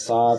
7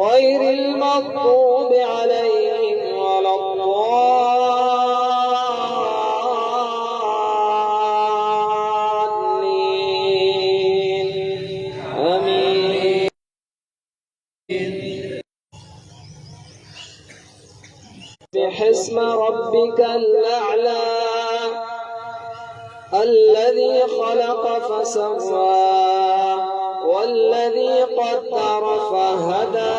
غير المغضوب عليهم ولا الضالين آمين باسم ربك الأعلى الذي خلق فسوى والذي قدر فهدى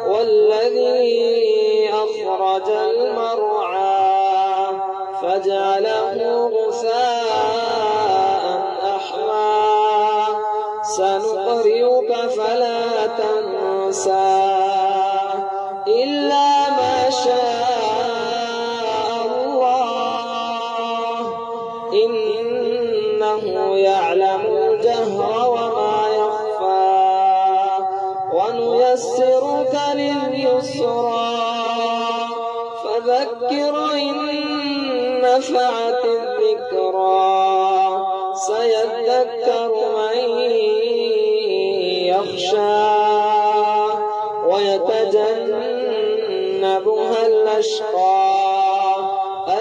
والذي أخرج المرعى فجعله غثاء أحوى سنقرئك فلا تنسى إلا ما شاء الله إنه يعلم الجهر وما يخفى ونيسرك لليسرى فذكر إن نفعت الذكرى سيذكر من يخشى ويتجنبها الأشقى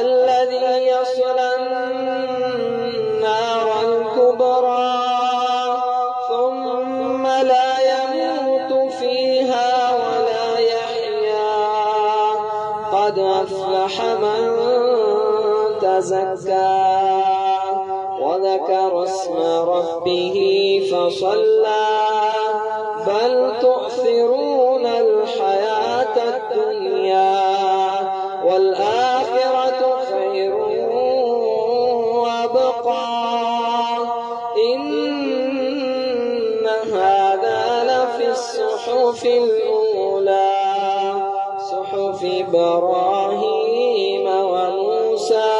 الذي يصلى النار الكبرى ثم لا يموت فيها ولا يحيا قد أفلح من تزكى وذكر اسم ربه فصلى بل تؤثرون الحياة الدنيا والآخرة خير وأبقى إن هذا لفي الصحف الأولى صحف إبراهيم وموسى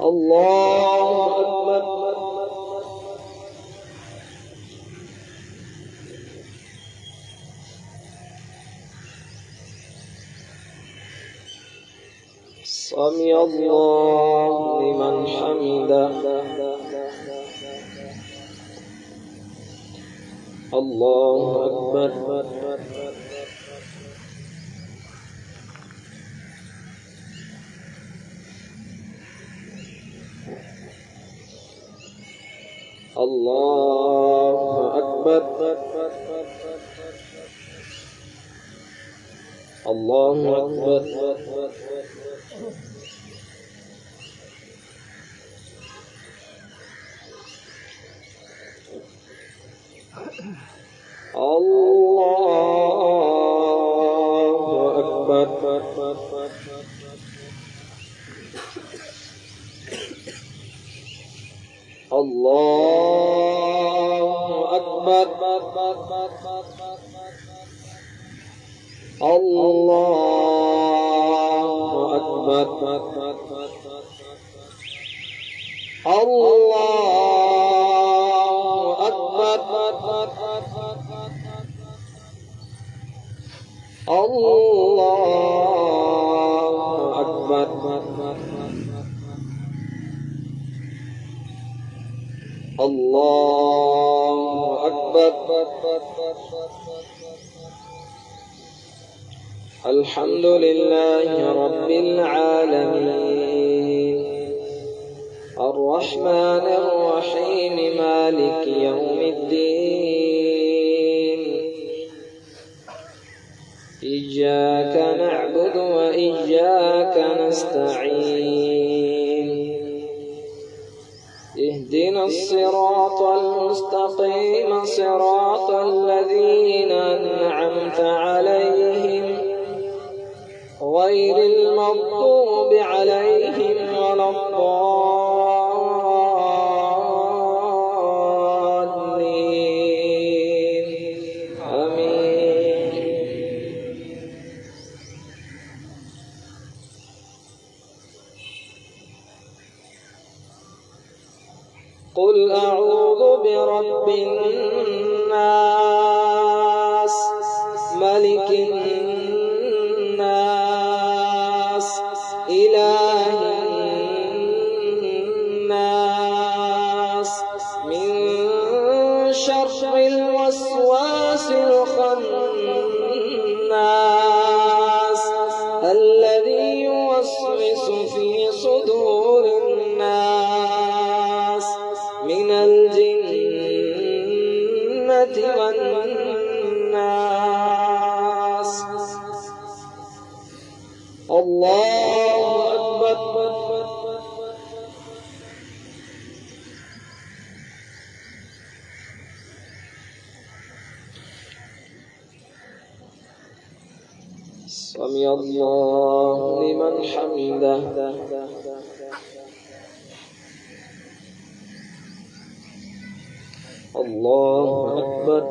الله أكبر سمع الله لمن حمده الله أكبر. الله أكبر. الله أكبر. الله أكبر. الله أكبر. الله أكبر. الله أكبر. الله أكبر. الله أكبر. الحمد لله رب العالمين الرحمن الرحيم مالك يوم الدين إياك نعبد وإياك نستعين اهدنا الصراط المستقيم صراط الذين أنعمت عليهم غير المغضوب عليهم ولا الضالين آمين. قل أعوذ برب الناس ملك الناس إله الناس من شر الوسواس الخناس الذي يوسوس في صدور الناس من الجنة والناس. الله أكبر. سمع الله لمن حمده. الله أكبر.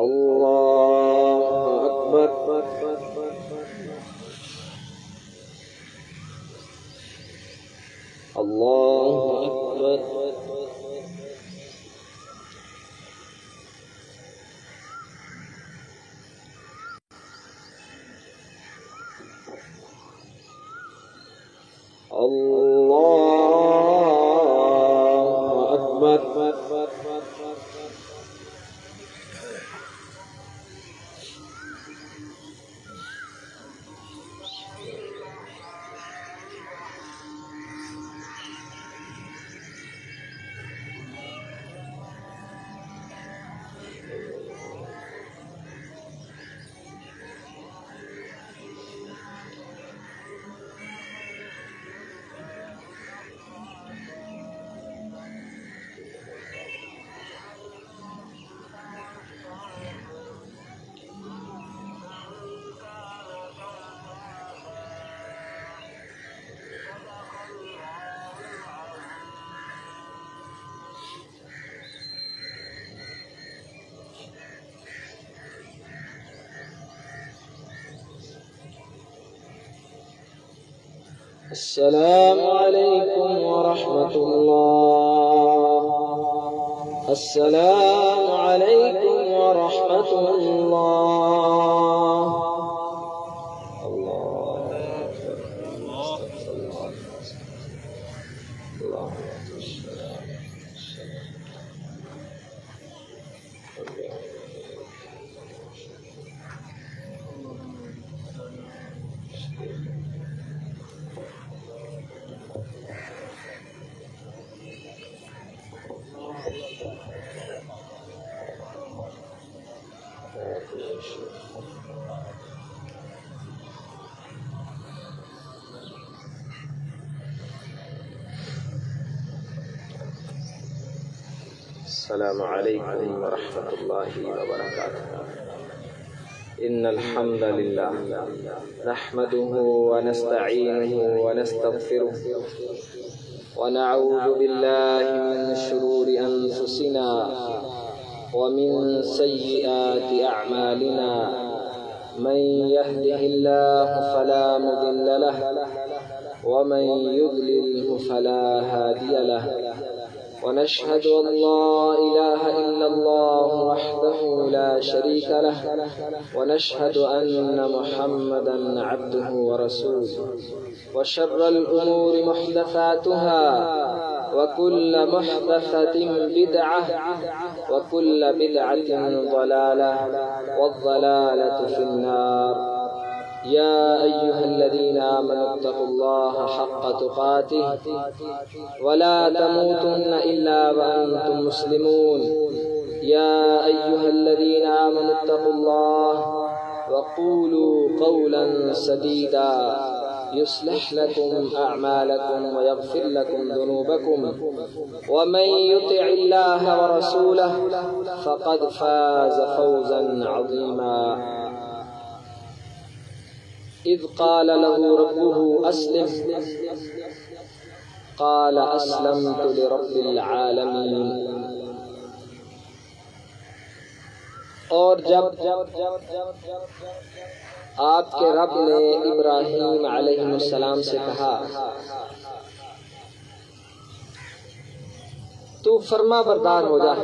الله أكبر. الله أكبر. الله أكبر. السلام عليكم ورحمة الله. السلام عليكم ورحمة الله. السلام علیکم ورحمۃ اللہ وبرکاتہ۔ ان الحمد للہ نحمده ونستعینه ونستغفره ونعوذ باللہ من شرور انفسنا ومن سیئات اعمالنا، من يهده الله فلا مضل له ومن يضلل فلا هادي له، ونشهد أن لا إله إلا الله وحده لا شريك له، ونشهد أن محمدا عبده ورسوله، وشر الأمور محدثاتها، وكل محدثة بدعة، وكل بدعة ضلالة، والضلالة في النار۔ يا أيها الذين آمنوا اتقوا الله حق تقاته ولا تموتن إلا وأنتم مسلمون۔ يا أيها الذين آمنوا اتقوا الله وقولوا قولا سديدا يصلح لكم أعمالكم ويغفر لكم ذنوبكم، ومن يطع الله ورسوله فقد فاز فوزا عظيما۔ اذ قال له ربه اسلم قال اسلمت لرب العالمین۔ اور جب آپ کے رب نے ابراہیم علیہ السلام سے کہا تو فرما بردار ہو جا،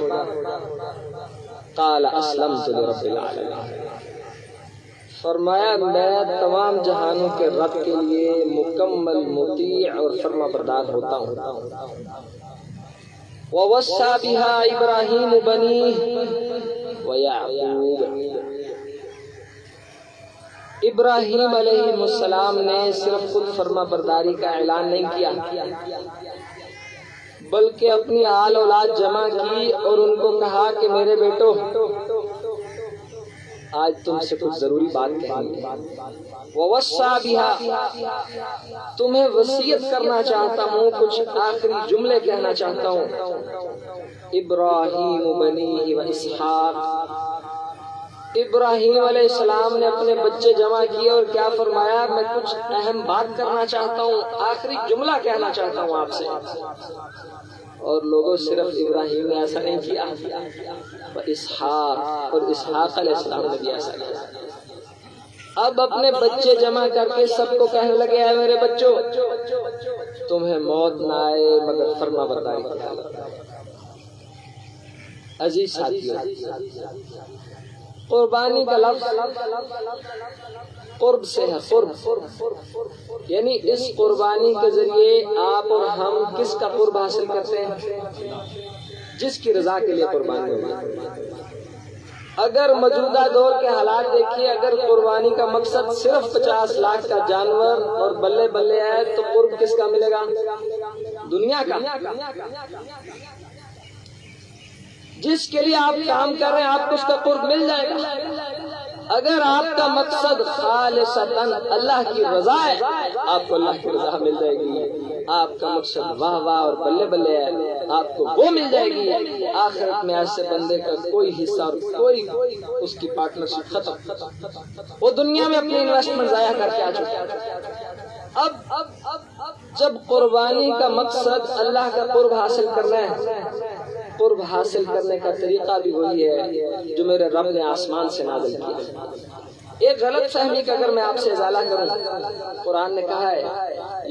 قال اسلمت لرب العالمین، فرمایا میں تمام جہانوں کے رب کے لیے مکمل مطیع اور فرما بردار ہوتا ہوں۔ وَوَصَّى بِهَا إِبْرَاهِيمُ بَنِيهِ وَيَعْقُوبَ۔ ابراہیم علیہ السلام نے صرف خود فرما برداری کا اعلان نہیں کیا، بلکہ اپنی آل اولاد جمع کی اور ان کو کہا کہ میرے بیٹو، آج تم سے کچھ ضروری بات کہنی ہے۔ وَوَصَّى بِهَا، تمہیں وصیت کرنا چاہتا ہوں، کچھ آخری جملے کہنا چاہتا ہوں۔ ابراہیم بنیہ و اسحاق، ابراہیم علیہ السلام نے اپنے بچے جمع کیے اور کیا فرمایا، میں کچھ اہم بات کرنا چاہتا ہوں، آخری جملہ کہنا چاہتا ہوں آپ سے۔ اور لوگوں صرف ابراہیم نے ایسا نہیں کیا، اسحاق اور اسحاق علیہ السلام نے بھی ایسا کیا۔ اب اپنے بچے جمع کر کے سب کو کہنے لگے، اے میرے بچوں، تمہیں موت نہ آئے مگر فرما برداری کرنا۔ عزیز ساتھیو، قربانی کا لفظ قرب سے ہے، قرب، یعنی اس قربانی کے ذریعے آپ اور ہم کس کا قرب حاصل کرتے ہیں؟ جس کی رضا کے لیے قربانی ہوگی۔ اگر موجودہ دور کے حالات دیکھیے، اگر قربانی کا مقصد صرف 50 لاکھ کا جانور اور بلے بلے ہے تو قرب کس کا ملے گا؟ دنیا کا۔ جس کے لیے آپ کام کر رہے ہیں آپ کو اس کا قرب مل جائے گا۔ اگر آپ کا مقصد خالصتاً اللہ کی رضا ہے، آپ کو اللہ کی رضا مل جائے گی۔ آپ کا مقصد واہ واہ اور بلے بلے ہے، آپ کو وہ مل جائے گی۔ آخرت میں ایسے بندے کا کوئی حصہ اور کوئی اس کی پارٹنرشپ ختم، وہ دنیا میں اپنی انویسٹمنٹ ضائع کر کے آ چکا۔ اب جب قربانی کا مقصد اللہ کا قرب حاصل کرنا ہے، قرب حاصل کرنے کا طریقہ بھی وہی ہے جو میرے رب نے آسمان سے نازل کیا۔ ایک غلط فہمی کا اگر میں آپ سے ازالہ کروں، قرآن نے کہا ہے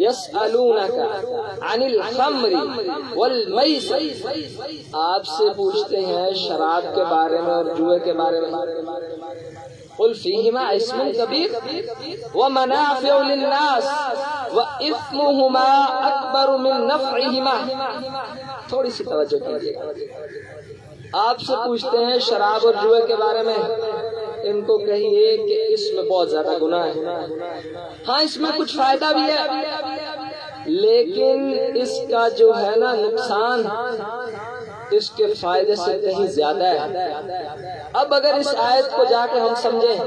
یسألونک عن الخمر والمیسر، آپ سے پوچھتے ہیں شراب کے بارے میں اور جوئے کے بارے میں۔ قل فیہما اسم کبیر ومنافع للناس واثمہما اکبر من نفعہما۔ تھوڑی سی توجہ کیجیے، آپ سے پوچھتے ہیں شراب اور جوئے کے بارے میں، ان کو کہیے کہ اس میں بہت زیادہ گناہ ہے۔ ہاں اس میں کچھ فائدہ بھی ہے، لیکن اس کا جو ہے نا نقصان اس کے فائدے سے کہیں زیادہ ہے۔ اب اگر اس آیت کو جا کے ہم سمجھیں،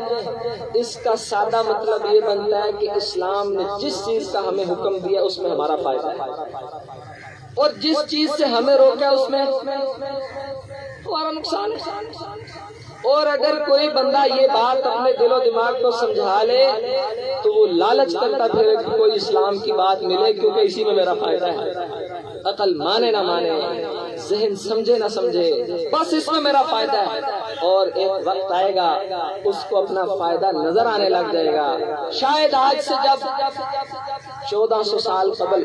اس کا سادہ مطلب یہ بنتا ہے کہ اسلام نے جس چیز کا ہمیں حکم دیا اس میں ہمارا فائدہ ہے، اور جس چیز سے ہمیں روکا اس میں ہمارا نقصان ہے۔ اور اگر کوئی بندہ یہ بات اپنے دل و دماغ کو سمجھا لے تو وہ لالچ کرتا پھر کہ کوئی اسلام کی بات ملے کیونکہ اسی میں میرا فائدہ ہے۔ عقل مانے نہ مانے، ذہن سمجھے نہ سمجھے، بس اس میں میرا فائدہ ہے۔ اور ایک وقت آئے گا اس کو اپنا فائدہ نظر آنے لگ جائے گا۔ شاید آج سے جب 1400 سال قبل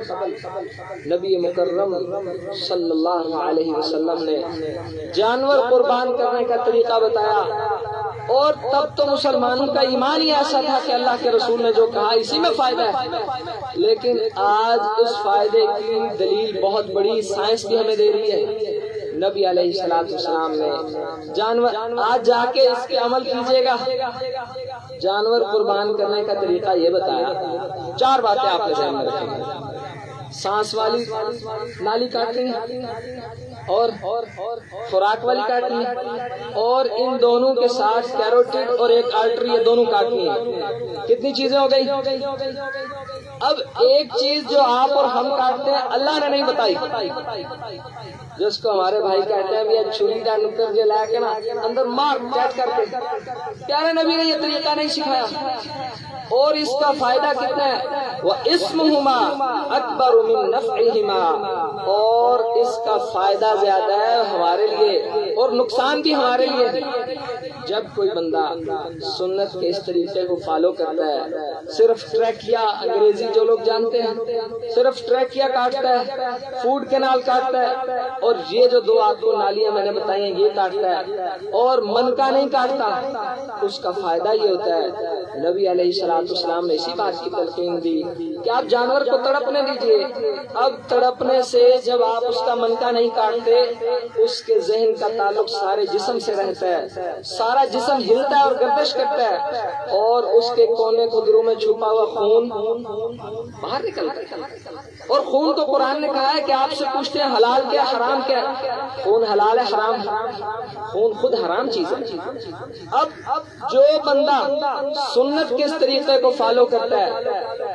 نبی مکرم صلی اللہ علیہ وسلم نے جانور قربان کرنے کا طریقہ بتایا، اور تب تو مسلمانوں کا ایمان ہی ایسا تھا کہ اللہ کے رسول نے جو کہا اسی میں فائدہ ہے، لیکن آج اس فائدے کی دلیل بہت بڑی سائنس بھی ہمیں دے رہی ہے۔ نبی علیہ السلام نے جانور، آج جا کے اس کے عمل کیجئے گا، جانور قربان کرنے کا طریقہ یہ بتایا۔ 4 باتیں آپ نے ذہن میں رکھیں، سانس والی نالی کاٹنی ہے، اور خوراک والی کاٹنی ہے، اور ان دونوں کے ساتھ کیروٹیڈ اور ایک آرٹری، یہ دونوں کاٹنی ہے۔ کتنی چیزیں ہو گئی؟ اب ایک چیز جو آپ اور ہم کاٹتے ہیں اللہ نے نہیں بتائی، جس کو ہمارے بھائی کہتے ہیں بھی چھری کا نکر جو لا کے نا اندر مار کاٹ کر کے، پیارے نبی نے یہ طریقہ نہیں سکھایا۔ اور اس کا فائدہ کتنا ہے؟ وَإِسْمُهُمَا أَكْبَرُ مِن نَفْعِهِمَا، اور اس کا فائدہ زیادہ ہے ہمارے لیے اور نقصان بھی ہمارے لیے۔ جب کوئی بندہ سنت کے اس طریقے کو فالو کرتا ہے، صرف ٹریکیا، انگریزی جو لوگ جانتے ہیں، صرف ٹریکیا کاٹتا ہے، فوڈ کینال کاٹتا ہے، اور یہ جو 2 آپ کو نالیاں میں نے بتائی ہیں یہ کاٹتا ہے، اور من کا نہیں کاٹتا، اس کا فائدہ یہ ہوتا ہے۔ نبی علیہ السلام نے اسی بات کی تلقین دی کہ آپ جانور کو تڑپنے دیجئے۔ اب تڑپنے سے جب آپ اس کا من کا نہیں کاٹتے، اس کے ذہن کا تعلق سارے جسم سے رہتا ہے، سارا جسم ہلتا ہے اور گردش کرتا ہے، اور اس کے کونے قدروں میں چھپا ہوا خون باہر نکلتا ہے۔ اور خون تو قرآن نے کہا ہے کہ آپ سے پوچھتے ہیں حلال کیا حرام کیا، خون حلال ہے حرام ہے، خون خود حرام چیز ہے۔ اب جو بندہ سنت کے اس طریقے کو فالو کرتا ہے،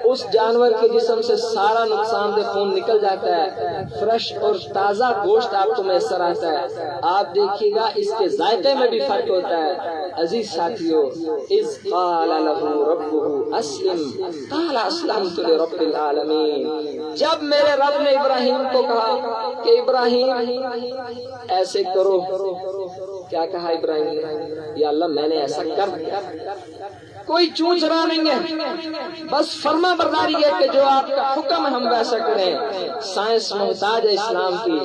اس جانور کے جسم سے سارا نقصان دہ خون نکل جاتا ہے، فریش اور تازہ گوشت آپ کو میسر آتا ہے۔ آپ دیکھیے گا اس کے ذائقے میں بھی فرق ہوتا ہے۔ عزیز ساتھیو، اذ قال له ربه اسلم قال اسلمت لرب العالمین، جب میرے رب نے ابراہیم کو کہا کہ ابراہیم ایسے کرو، کیا کہا ابراہیم نے؟ یا اللہ میں نے ایسا کر دیا، کوئی چونچ رہا نہیں ہے، بس فرما برداری ہے کہ جو آپ کا حکم ہم ویسا کریں۔ سائنس محتاج ہے اسلام کی،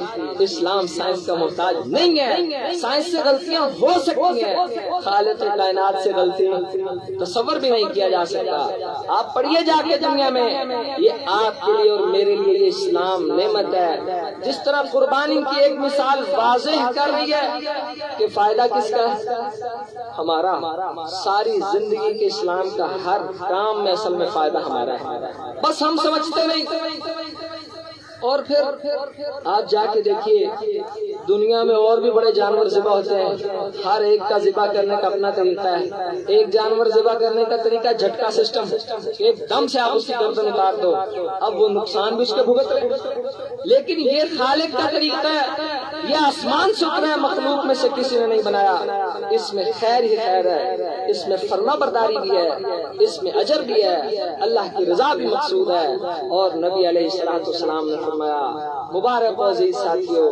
اسلام سائنس کا محتاج نہیں ہے۔ سائنس سے غلطیاں ہو سکتی ہیں، خالق کائنات سے غلطی تصور بھی نہیں کیا جا سکتا۔ آپ پڑھیے جا کے دنیا میں، یہ آپ کے لیے اور میرے لیے یہ اسلام نعمت ہے۔ جس طرح قربانی کی ایک مثال واضح کر دی ہے کہ فائدہ کس کا ہے؟ ہمارا۔ ساری زندگی کے اسلام کا ہر کام میں اصل میں فائدہ ہمارا ہے، بس ہم سمجھتے نہیں۔ اور پھر آپ جا کے دیکھیے دنیا میں اور بھی بڑے جانور ذبح ہوتے ہیں، ہر ایک کا ذبح کرنے کا اپنا طریقہ ہے۔ ایک جانور ذبح کرنے کا طریقہ جھٹکا سسٹم، ایک دم سے آپ اس کی گردن اتار دو، اب وہ نقصان بھی اس کے بھگت رہے۔ لیکن یہ خالق کا طریقہ ہے، یہ آسمان سے اترا ہے، مخلوق میں سے کسی نے نہیں بنایا۔ اس میں خیر ہی خیر ہے، اس میں فرما برداری بھی ہے، اس میں اجر بھی ہے، اللہ کی رضا بھی مقصود ہے۔ اور نبی علیہ السلام نے فرمایا، مبارک و عزیز ساتھیو،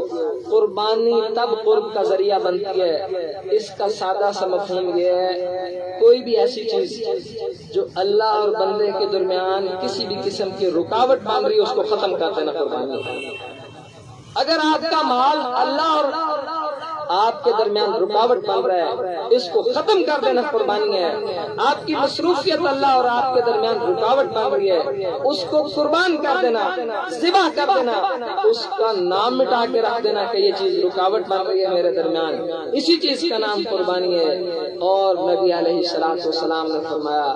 قربانی تب قرب کا ذریعہ بنتی ہے۔ اس کا سادہ سا مفہوم یہ ہے، کوئی بھی ایسی چیز جو اللہ اور بندے کے درمیان کسی بھی قسم کی رکاوٹ بن رہی ہے اس کو ختم کر دینا قربانی ہے۔ اگر آپ کا مال اللہ اور آپ کے درمیان رکاوٹ بن رہا ہے، اس کو ختم کر دینا قربانی ہے۔ آپ کی مصروفیت اللہ اور آپ کے درمیان رکاوٹ بن رہی ہے، اس کو قربان کر دینا، ذبح کر دینا، اس کا نام مٹا کے رکھ دینا کہ یہ چیز رکاوٹ بن رہی ہے میرے درمیان، اسی چیز کا نام قربانی ہے۔ اور نبی علیہ السلام نے فرمایا،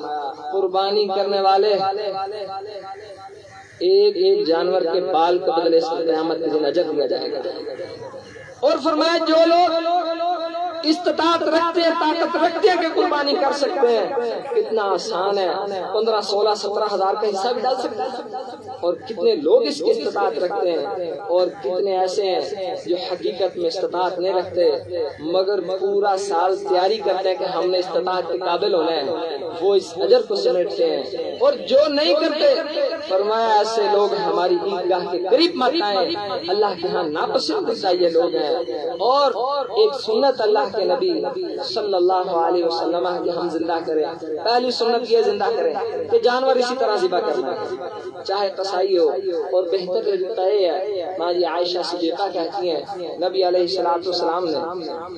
قربانی کرنے والے ایک ایک جانور کے بال کے بدلے اس قیامت کے دن اجر دیا جائے گا۔ اور فرمایا جو لوگ استطاعت رکھتے ہیں، طاقت رکھتے ہیں کہ قربانی کر سکتے ہیں، کتنا آسان ہے، 15 16 17 ہزار کا حصہ بھی ڈال سکتے ہیں، اور کتنے لوگ اس کی استطاعت رکھتے ہیں، اور کتنے ایسے ہیں جو حقیقت میں استطاعت نہیں رکھتے مگر پورا سال تیاری کرتے ہیں کہ ہم نے استطاعت کے قابل ہونا ہے، وہ اس اجر کو سمیٹتے ہیں، اور جو نہیں کرتے فرمایا ایسے لوگ ہماری عیدگاہ کے قریب مت آئیں، اللہ کے ہاں ناپسندیدہ یہ لوگ ہیں۔ اور ایک سنت اللہ کے نبی صلی اللہ علیہ وسلم کہ ہم زندہ کریں، پہلی سنت یہ زندہ کریں کہ جانور اسی طرح ذبح کرنا ہے، چاہے قصائی ہو، اور بہتر طریقہ یہ ہے، ماں عائشہ صدیقہ کہتی ہیں نبی علیہ السلام نے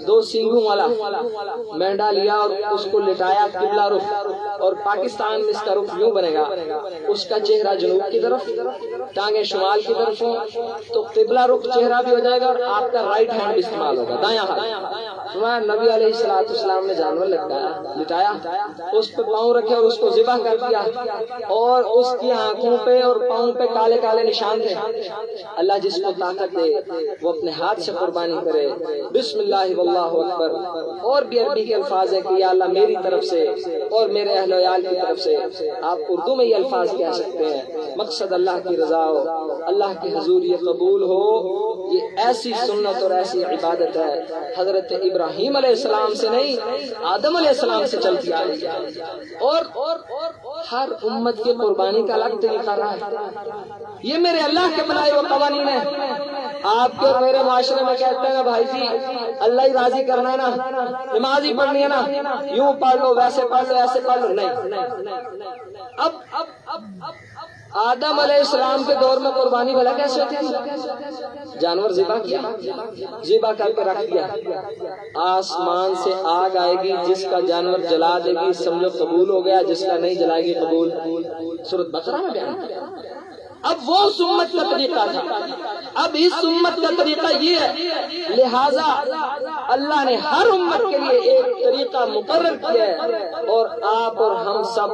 2 سینگوں والا مینڈا لیا اور اس کو لٹایا قبلہ رخ، اور پاکستان میں اس کا رخ یوں بنے گا، اس کا چہرہ جنوب کی طرف، ٹانگیں شمال کی طرف ہوں تو قبلہ رخ چہرہ بھی ہو جائے گا، اور آپ کا رائٹ ہینڈ بھی استعمال ہوگا، دایاں ہاتھ۔ نبی علیہ السلام نے جانور لٹایا، اس پہ پاؤں رکھے اور اس کو ذبح کر دیا، اور اس کی آنکھوں پہ اور پاؤں پہ کالے کالے نشان تھے۔ اللہ جس کو طاقت دے وہ اپنے ہاتھ سے قربانی کرے، بسم اللہ واللہ اکبر، اور بھی عربی کے الفاظ ہیں کہ یا اللہ میری طرف سے اور میرے اہل و عیال کی طرف سے، آپ اردو میں یہ الفاظ کہہ سکتے ہیں، مقصد اللہ کی رضا ہو، اللہ کی حضور یہ قبول ہو۔ یہ ایسی سنت اور ایسی عبادت ہے حضرت ابراہیم علیہ السلام سے نہیں، آدم علیہ السلام سے چلتی آ رہی ہے، اور ہر امت کے قربانی کا الگ طریقہ رہا ہے۔ یہ میرے اللہ کے بنائے ہوئے قوانین ہیں۔ آپ کے اور میرے معاشرے میں کہتے ہیں بھائی جی اللہ ہی راضی کرنا ہے نا، نماز ہی پڑھنی ہے نا، یوں پڑھ لو ویسے پڑھ لو ایسے پڑھ لو، نہیں۔ اب آدم علیہ السلام کے دور میں قربانی بھلا کیسے ہوتی تھی؟ جانور ذبح کیا، ذبح کر کے رکھ دیا، آسمان سے آگ آئے گی، جس کا جانور جلا دے گی سمجھو قبول ہو گیا، جس کا نہیں جلائے گی قبول۔ سورۃ بقرہ میں بیان کیا۔ اب وہ امت کا طریقہ تھا، اب اس امت کا طریقہ یہ ہے، لہذا اللہ نے ہر امت کے لیے ایک طریقہ مقرر کیا ہے، اور آپ اور ہم سب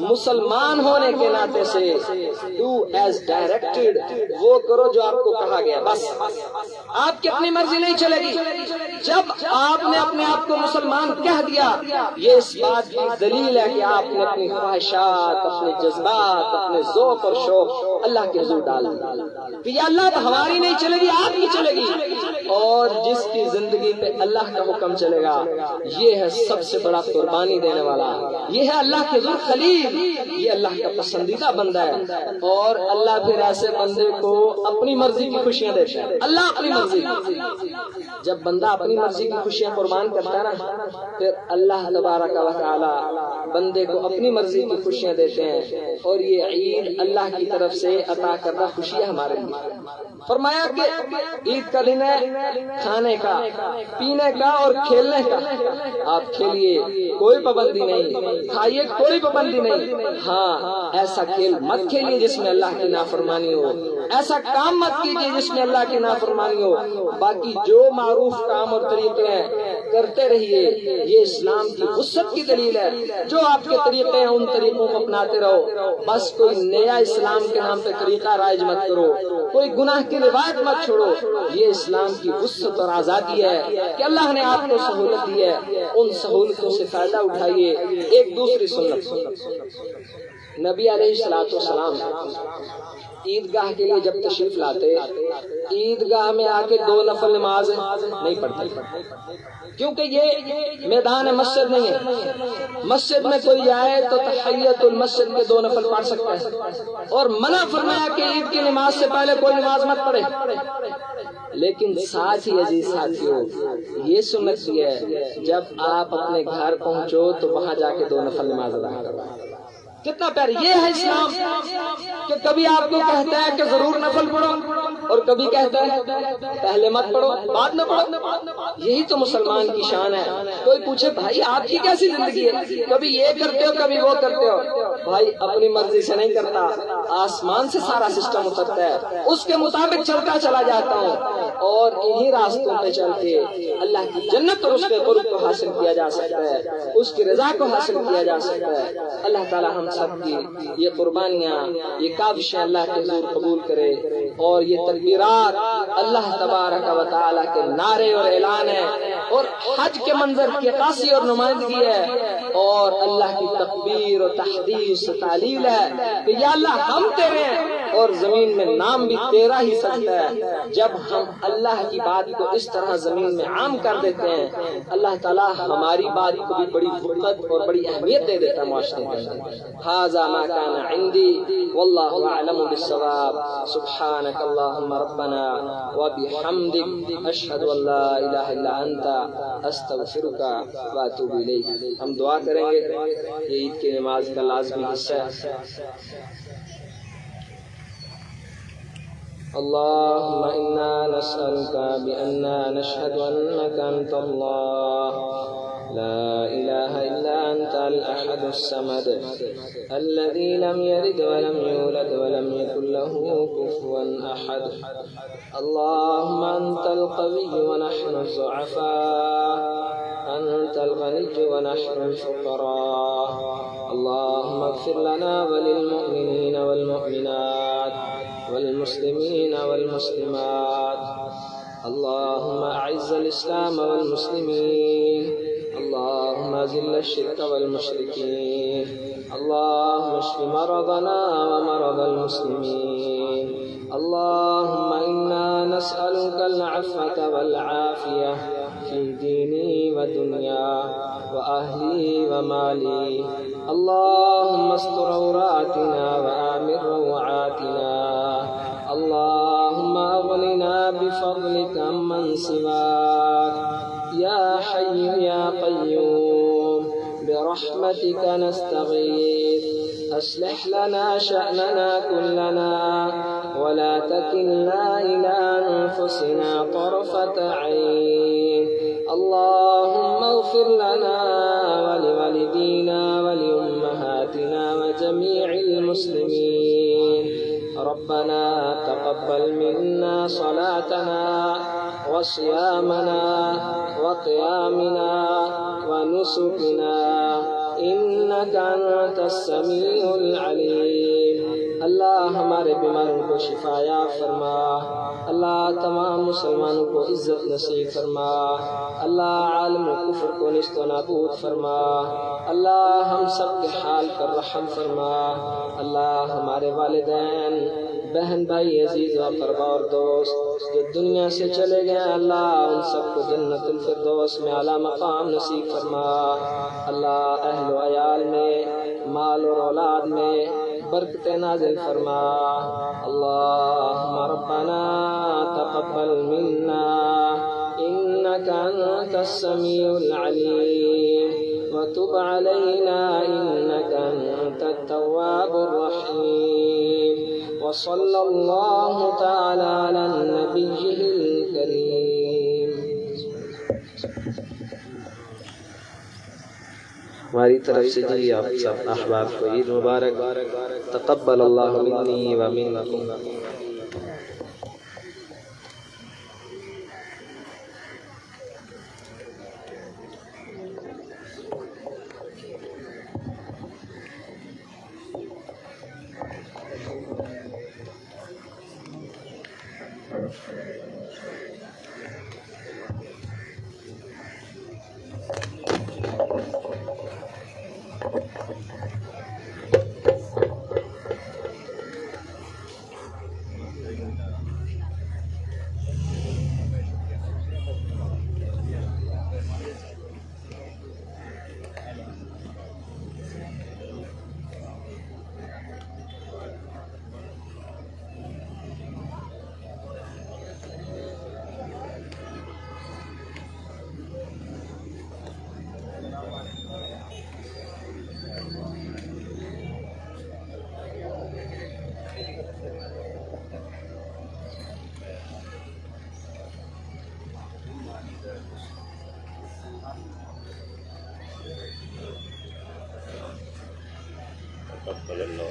مسلمان ہونے کے ناطے سے ڈو ایز ڈائریکٹڈ، وہ کرو جو آپ کو کہا گیا، بس آپ کی اپنی مرضی نہیں چلے گی۔ جب آپ نے اپنے آپ کو مسلمان کہہ دیا، یہ اس بات کی دلیل ہے کہ آپ نے اپنی خواہشات، اپنے جذبات، اپنے ذوق اور شوق اللہ کے حضور ڈال کہ یا اللہ اب ہماری نہیں چلے گی، آپ کی چلے گی، اور جس کی زندگی پہ اللہ کا حکم چلے گا یہ ہے سب سے بڑا قربانی دینے والا، یہ ہے اللہ کے حضور خلیل، یہ اللہ کا پسندیدہ بندہ ہے۔ اور اللہ پھر ایسے بندے کو اپنی مرضی کی خوشیاں دیتا ہے، اللہ اپنی مرضی، جب بندہ اپنی مرضی کی خوشیاں قربان کرتا ہے نا، پھر اللہ تبارک و تعالی بندے کو اپنی مرضی کی خوشیاں دیتے ہیں، اور یہ عید اللہ کی طرف سے عطا کردہ خوشی ہے ہمارے لیے۔ فرمایا کہ عید کا دن ہے کھانے کا، پینے کا اور کھیلنے کا، آپ کھیلیے کوئی پابندی نہیں، کھائیے کوئی پابندی نہیں، ہاں ایسا کھیل مت کھیلیے جس میں اللہ کی نافرمانی ہو، ایسا کام مت کیجیے جس میں اللہ کی نافرمانی ہو، باقی جو معروف کام اور طریقے ہیں کرتے رہیے، یہ اسلام کی وسعت کی دلیل ہے۔ جو آپ کے طریقے ہیں ان طریقوں کو اپناتے رہو، بس کوئی نیا اسلام کے نام پہ طریقہ رائج مت کرو، کوئی گناہ کی روایت مت چھوڑو، یہ اسلام کی وسعت اور آزادی ہے کہ اللہ نے آپ کو سہولت دی ہے، ان سہولتوں سے فائدہ اٹھائیے۔ ایک دوسری سنت، نبی علیہ السلام عیدگاہ کے لیے جب تشریف لاتے، عیدگاہ میں آ کے 2 نفل نماز نہیں پڑھتے، کیونکہ یہ میدان مسجد نہیں ہے۔ مسجد میں کوئی آئے تو تحیت المسجد کے 2 نفل پڑھ سکتا ہے، اور منع فرمایا کہ عید کی نماز سے پہلے کوئی نماز مت پڑھے۔ لیکن ساتھ ہی عزیز ساتھیوں یہ سنت بھی ہے جب آپ اپنے گھر پہنچو تو وہاں جا کے 2 نفل نماز ادا کرو۔ کتنا پیار، یہ ہے اسلام کہ کبھی آپ کو کہتا ہے کہ ضرور نفل پڑھو، اور کبھی کہتا ہے پہلے مت پڑھو بعد میں پڑھو۔ یہی تو مسلمان کی شان ہے۔ کوئی پوچھے بھائی آپ کی کیسی زندگی ہے، کبھی یہ کرتے ہو کبھی وہ کرتے ہو، بھائی اپنی مرضی سے نہیں کرتا، آسمان سے سارا سسٹم اترتا ہے، اس کے مطابق چلتا چلا جاتا ہوں، اور انہی راستوں پہ چل کے اللہ کی جنت اور اس کے قرب کو حاصل کیا جا سکتا ہے، اس کی رضا کو حاصل کیا جا سکتا ہے۔ اللہ تعالی ہم سب کی یہ قربانیاں، یہ کاوشیں اللہ کے حضور قبول کرے، اور یہ تکبیرات اللہ تبارک و تعالی کے نعرے اور اعلان ہے، اور حج کے منظر کی عکاسی اور نمائندگی ہے، اور اللہ کی تکبیر و تحدیث تعلیل ہے کہ یا اللہ ہم تیرے ہیں اور زمین میں نام بھی تیرا ہی سجتا ہے۔ جب ہم اللہ کی بات کو اس طرح زمین میں عام کر دیتے ہیں، اللہ تعالیٰ ہماری بات کو بھی بڑی وقت اور بڑی اہمیت دے دیتا ہے معاشرے کے اندر۔ ھذا ما کان عندی واللہ اعلم بالصواب۔ سبحانک اللہم ربنا وبحمدک اشہد ان لا الہ الا انت استغفرک واتوب الیک۔ ہم دعا کریں گے، یہ عید کی نماز کا لازمی حصہ ہے۔ اللهم إنا نسألك بأننا نشهد أنك أنت الله لا إله إلا أنت الأحد الصمد الذي لم يلد ولم يولد ولم يكن له كفوا أحد اللهم أنت القوي ونحن الضعفاء أنت الغني ونحن الفقراء اللهم اغفر لنا وللمؤمنين والمؤمنات والمسلمين والمسلمات اللهم أعز الإسلام والمسلمين اللهم أذل الشرك والمشركين اللهم اشف مرضنا ومرضى المسلمين اللهم إنا نسألك العفو والعافية في ديني ودنيا وأهلي ومالي اللهم استر عوراتنا وآمن روعاتنا اللهم أغننا بفضلك عمن سواك يا حي يا قيوم برحمتك نستغيث أصلح لنا شأننا كلنا ولا تكلنا إلى أنفسنا طرفة عين اللهم اغفر لنا ولوالدينا ولأمهاتنا وجميع المسلمين ربنا تقبل منا صلاتنا وصيامنا وقيامنا ونسكنا إنك أنت السميع العليم اللہ ہمارے بیماروں کو شفا یاب فرما، اللہ تمام مسلمانوں کو عزت نصیب فرما، اللہ عالم کفر کو نیست و نابود فرما، اللہ ہم سب کے حال پر رحم فرما، اللہ ہمارے والدین بہن بھائی عزیز و اقربا اور دوست جو دنیا سے چلے گئے اللہ ان سب کو جنت الفردوس میں اعلیٰ مقام نصیب فرما، اللہ اہل و عیال میں مال اور اولاد میں برکت نازل فرما، اللہم ربنا تقبل منا انك انت السميع العليم وتب علينا انك انت التواب الرحيم وصلى الله تعالى على النبي الكريم۔ ہماری طرف سے جی آپ سب احباب کو عید مبارک، تقبل اللہ منی و منکم۔ تقبل اللہ۔